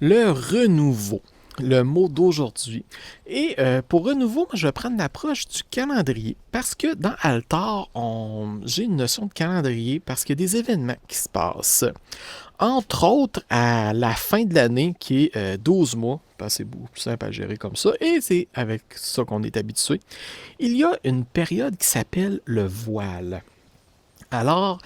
Le renouveau, le mot d'aujourd'hui. Et pour renouveau, moi, je vais prendre l'approche du calendrier parce que dans Altar, j'ai une notion de calendrier parce qu'il y a des événements qui se passent. Entre autres, à la fin de l'année, qui est 12 mois, parce que c'est beaucoup plus simple à gérer comme ça, et c'est avec ça qu'on est habitué, il y a une période qui s'appelle le voile. Alors,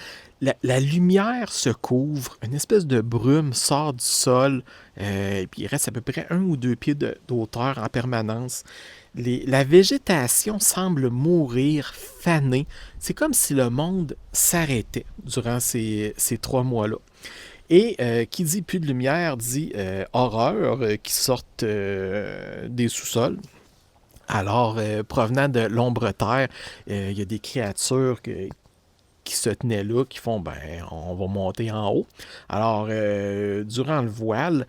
la lumière se couvre, une espèce de brume sort du sol, et puis il reste à peu près 1 ou 2 pieds d'auteur en permanence. La végétation semble mourir, faner. C'est comme si le monde s'arrêtait durant ces 3 mois-là. Et qui dit plus de lumière dit horreur qui sortent des sous-sols. Alors, provenant de l'ombre-terre, il y a des créatures qui se tenaient là, qui font, ben, on va monter en haut. Alors, durant le voile,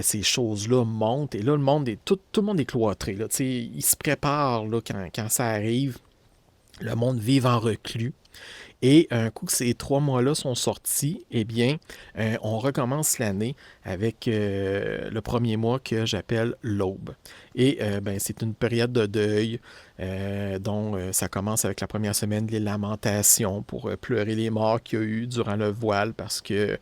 ces choses-là montent, et là, tout le monde est cloîtré. Là, il se prépare là, quand ça arrive. Le monde vive en reclus. Et un coup que ces 3 mois-là sont sortis, eh bien, on recommence l'année avec le premier mois que j'appelle l'aube. Et ben, c'est une période de deuil dont ça commence avec la première semaine, les lamentations pour pleurer les morts qu'il y a eu durant le voile parce que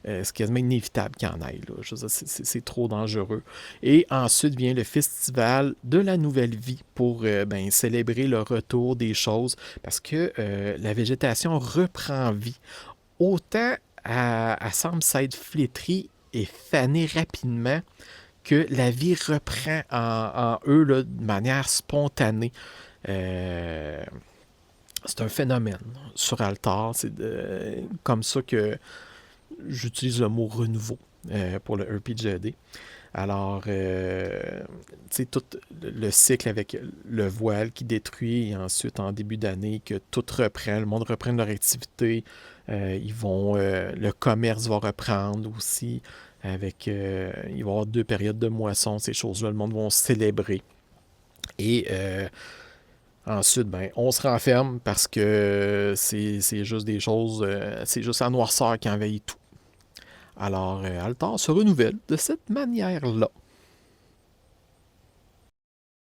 c'est quasiment inévitable qu'il y en ait. Là. Je veux dire, c'est trop dangereux. Et ensuite vient le festival de la nouvelle vie pour ben, célébrer le retour des choses parce que la végétation reprend vie. Autant elle semble s'être flétrie et fanée rapidement que la vie reprend en eux là, de manière spontanée. Euh, c'est un phénomène sur Altar. Comme ça que j'utilise le mot renouveau pour le RPGAD. Alors, tu sais, tout le cycle avec le voile qui détruit et ensuite en début d'année que tout reprend, le monde reprend leur activité, le commerce va reprendre aussi avec, il va y avoir 2 périodes de moisson, ces choses-là, le monde va célébrer. Et ensuite, ben, on se renferme parce que c'est juste des choses, c'est juste la noirceur qui envahit tout. Alors, Altar se renouvelle de cette manière-là.